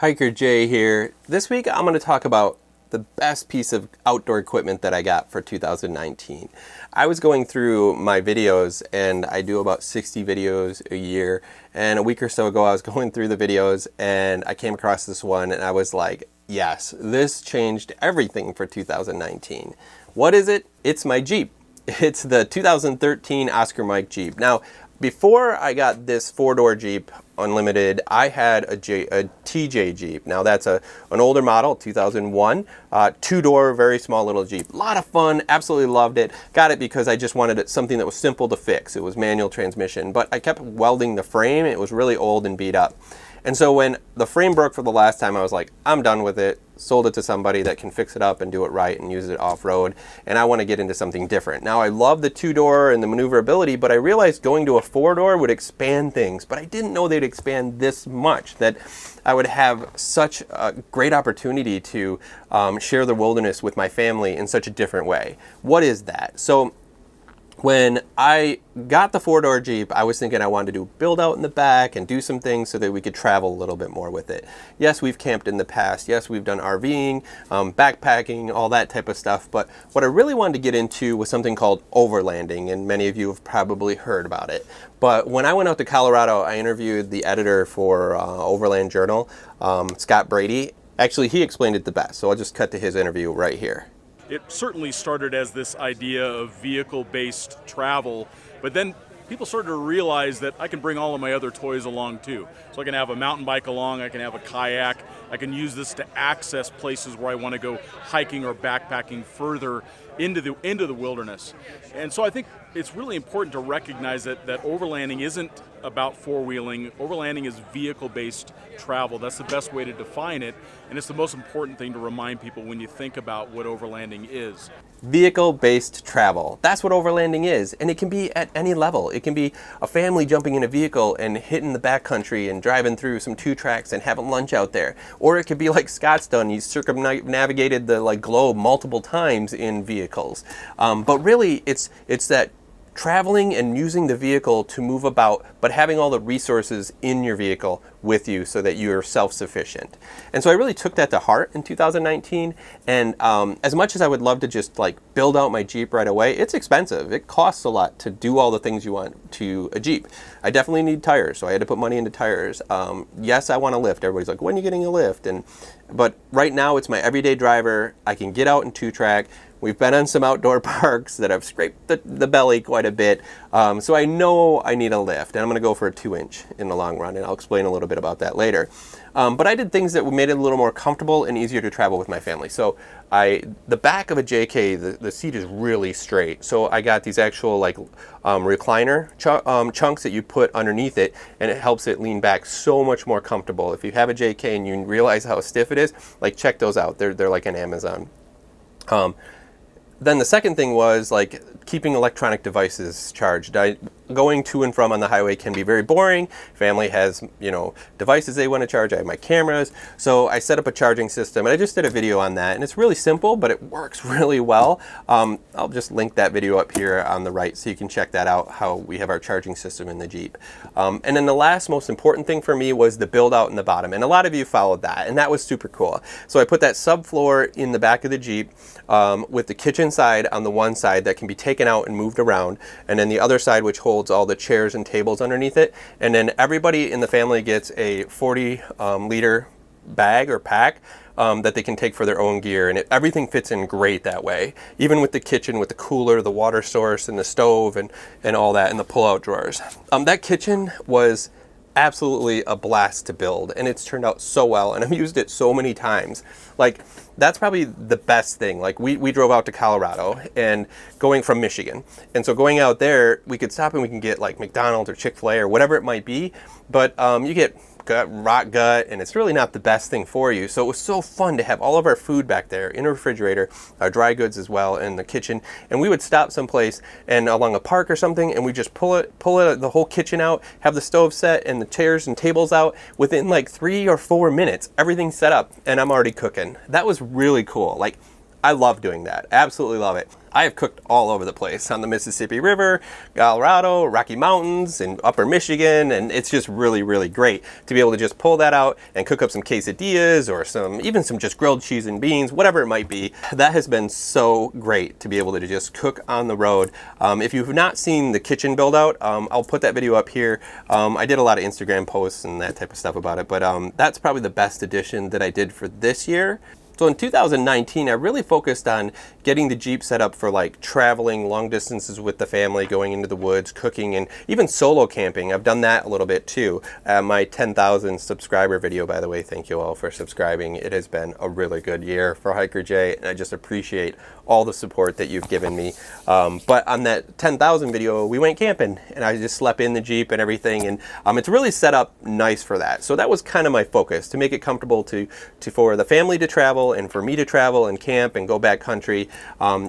Hiker Jay here. This week I'm going to talk about the best piece of outdoor equipment that I got for 2019. I was going through my videos, and I do about 60 videos a year, and a week or so ago I was going through the videos and I came across this one and I was like, yes, this changed everything for 2019. What is it? It's my Jeep. It's the 2013 Oscar Mike Jeep. Now, before I got this four-door Jeep Unlimited, I had a TJ Jeep. Now that's an older model, 2001, two-door, very small little Jeep. A lot of fun, absolutely loved it. Got it because I just wanted something that was simple to fix. It was manual transmission, but I kept welding the frame. It was really old and beat up. And so when the frame broke for the last time, I was like, I'm done with it. Sold it to somebody that can fix it up and do it right and use it off-road, and I want to get into something different. Now, I love the two-door and the maneuverability, but I realized going to a four-door would expand things, but I didn't know they'd expand this much, that I would have such a great opportunity to share the wilderness with my family in such a different way. What is that? So when I got the four-door Jeep, I was thinking I wanted to do build out in the back and do some things so that we could travel a little bit more with it. Yes, we've camped in the past. Yes, we've done RVing, backpacking, all that type of stuff. But what I really wanted to get into was something called overlanding, and many of you have probably heard about it. But when I went out to Colorado, I interviewed the editor for Overland Journal, Scott Brady. Actually, he explained it the best, so I'll just cut to his interview right here. It certainly started as this idea of vehicle-based travel, but then people started to realize that I can bring all of my other toys along too. So I can have a mountain bike along, I can have a kayak, I can use this to access places where I want to go hiking or backpacking further into the wilderness. And so I think it's really important to recognize that overlanding isn't about four-wheeling. Overlanding is vehicle-based travel. That's the best way to define it, and it's the most important thing to remind people when you think about what overlanding is. Vehicle-based travel. That's what overlanding is, and it can be at any level. It can be a family jumping in a vehicle and hitting the backcountry and driving through some two tracks and having lunch out there. Or it could be like Scott's done. He's circumnavigated the globe multiple times in vehicles. But really, it's that traveling and using the vehicle to move about, but having all the resources in your vehicle with you so that you're self-sufficient. And so I really took that to heart in 2019. And as much as I would love to just like build out my Jeep right away, it's expensive. It costs a lot to do all the things you want to a Jeep. I definitely need tires, so I had to put money into tires. Yes, I want a lift. Everybody's like, when are you getting a lift? But right now it's my everyday driver. I can get out in two-track. We've been on some outdoor parks that have scraped the belly quite a bit, so I know I need a lift, and I'm going to go for a 2-inch in the long run, and I'll explain a little bit about that later. But I did things that made it a little more comfortable and easier to travel with my family. So the back of a JK, the seat is really straight, so I got these actual like recliner chunks that you put underneath it, and it helps it lean back so much more comfortable. If you have a JK and you realize how stiff it is, like check those out. They're like an Amazon. Then the second thing was like keeping electronic devices charged. Going to and from on the highway can be very boring. Family has, devices they want to charge. I have my cameras. So I set up a charging system, and I just did a video on that. And it's really simple, but it works really well. I'll just link that video up here on the right so you can check that out, how we have our charging system in the Jeep. And then the last most important thing for me was the build out in the bottom. And a lot of you followed that, and that was super cool. So I put that subfloor in the back of the Jeep with the kitchen side on the one side that can be taken out and moved around, and then the other side which holds all the chairs and tables underneath it. And then everybody in the family gets a 40 liter bag or pack that they can take for their own gear, and everything fits in great that way, even with the kitchen, with the cooler, the water source, and the stove, and all that, and the pull-out drawers. That kitchen was absolutely a blast to build, and it's turned out so well, and I've used it so many times. Like, that's probably the best thing. Like, we drove out to Colorado and going from Michigan, and so going out there, we could stop and we can get like McDonald's or Chick-fil-A or whatever it might be, but you get rot gut, and it's really not the best thing for you. So it was so fun to have all of our food back there in a refrigerator, our dry goods as well in the kitchen, and we would stop someplace and along a park or something, and we just pull it the whole kitchen out, have the stove set and the chairs and tables out. Within like 3 or 4 minutes, everything's set up and I'm already cooking. That was really cool. Like, I love doing that. Absolutely love it. I have cooked all over the place on the Mississippi River, Colorado, Rocky Mountains, and Upper Michigan, and it's just really, really great to be able to just pull that out and cook up some quesadillas or even some just grilled cheese and beans, whatever it might be. That has been so great to be able to just cook on the road. If you've not seen the kitchen build out, I'll put that video up here. I did a lot of Instagram posts and that type of stuff about it, but that's probably the best addition that I did for this year. So in 2019, I really focused on getting the Jeep set up for like traveling long distances with the family, going into the woods, cooking, and even solo camping. I've done that a little bit too. My 10,000 subscriber video, by the way, thank you all for subscribing. It has been a really good year for Hiker J, and I just appreciate all the support that you've given me. But on that 10,000 video, we went camping, and I just slept in the Jeep and everything, and it's really set up nice for that. So that was kind of my focus, to make it comfortable for the family to travel and for me to travel and camp and go backcountry.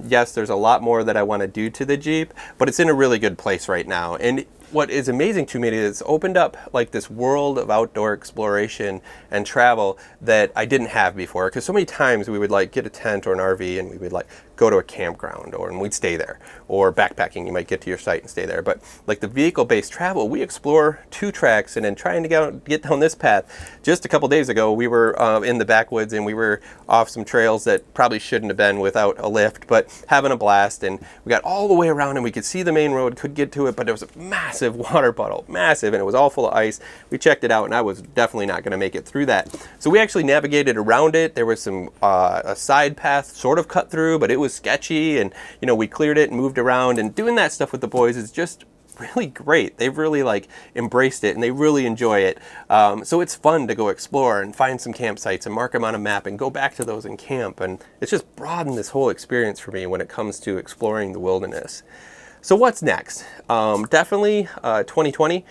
Yes, there's a lot more that I want to do to the Jeep, but it's in a really good place right now. And what is amazing to me is it's opened up like this world of outdoor exploration and travel that I didn't have before. Because so many times we would like get a tent or an RV and we would like go to a campground and we'd stay there. Or backpacking, you might get to your site and stay there. But like the vehicle-based travel, we explore 2 tracks and then trying to get down this path. Just a couple days ago, we were in the backwoods and we were off some trails that probably shouldn't have been without a lift, but having a blast. And we got all the way around and we could see the main road, could get to it, but there was a massive water puddle, massive, and it was all full of ice. We checked it out and I was definitely not going to make it through that. So we actually navigated around it. There was some a side path sort of cut through, but it was sketchy, and we cleared it and moved around, and doing that stuff with the boys is just really great. They've really like embraced it and they really enjoy it. So it's fun to go explore and find some campsites and mark them on a map and go back to those and camp, and it's just broadened this whole experience for me when it comes to exploring the wilderness. So what's next? Definitely 2020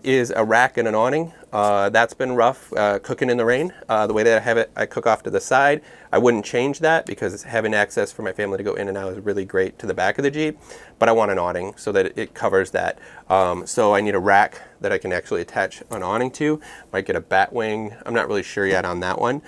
is a rack and an awning. That's been rough, cooking in the rain. The way that I have it, I cook off to the side. I wouldn't change that because having access for my family to go in and out is really great to the back of the Jeep, but I want an awning so that it covers that. So I need a rack that I can actually attach an awning to. Might get a bat wing. I'm not really sure yet on that one.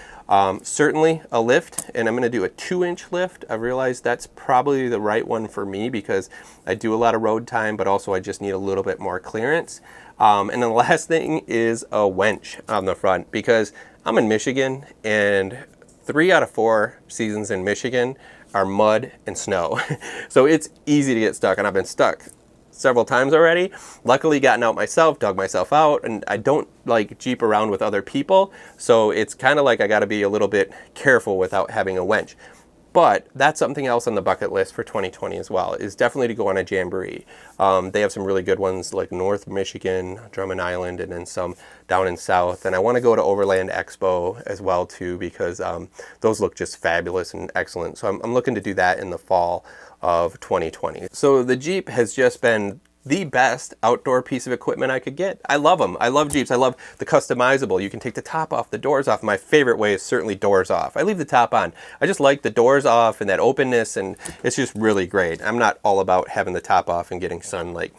Certainly a lift, and I'm going to do a 2-inch lift. I realized that's probably the right one for me because I do a lot of road time, but also I just need a little bit more clearance. And then the last thing is a winch on the front, because I'm in Michigan and 3 out of 4 seasons in Michigan are mud and snow. So it's easy to get stuck, and I've been stuck several times already. Luckily gotten out myself, dug myself out, and I don't like Jeep around with other people. So it's kind of like I got to be a little bit careful without having a winch. But that's something else on the bucket list for 2020 as well, is definitely to go on a jamboree. They have some really good ones like North Michigan, Drummond Island, and then some down in South. And I want to go to Overland Expo as well too, because those look just fabulous and excellent. So I'm looking to do that in the fall of 2020. So the Jeep has just been the best outdoor piece of equipment I could get. I love them. I love Jeeps. I love the customizable. You can take the top off, the doors off. My favorite way is certainly doors off. I leave the top on. I just like the doors off and that openness, and it's just really great. I'm not all about having the top off and getting sunlight,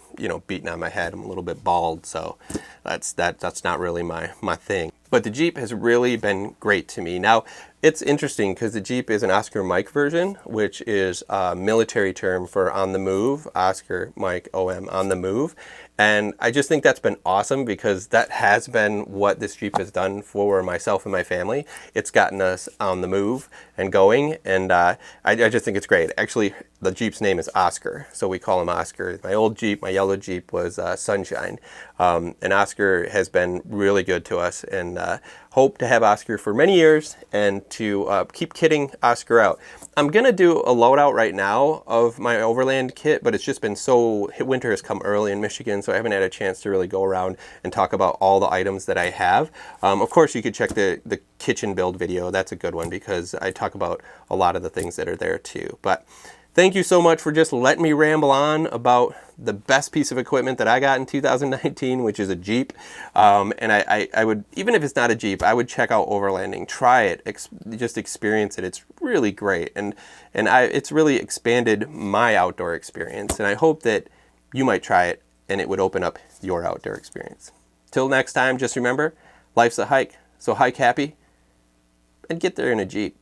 beating on my head. I'm a little bit bald, so that's not really my thing. But the Jeep has really been great to me. Now, it's interesting because the Jeep is an Oscar Mike version, which is a military term for on the move. Oscar Mike OM, on the move. And I just think that's been awesome because that has been what this Jeep has done for myself and my family. It's gotten us on the move and going, and I just think it's great. Actually, the Jeep's name is Oscar, so we call him Oscar. My old Jeep, my yellow Jeep, was Sunshine. And Oscar has been really good to us, and hope to have Oscar for many years and to keep kitting Oscar out. I'm going to do a loadout right now of my Overland kit, but it's just been winter has come early in Michigan, so I haven't had a chance to really go around and talk about all the items that I have. Of course, you could check the kitchen build video. That's a good one because I talk about a lot of the things that are there too. But thank you so much for just letting me ramble on about the best piece of equipment that I got in 2019, which is a Jeep. And I would, even if it's not a Jeep, I would check out Overlanding. Try it, just experience it. It's really great, and it's really expanded my outdoor experience. And I hope that you might try it, and it would open up your outdoor experience. Till next time, just remember, life's a hike, so hike happy, and get there in a Jeep.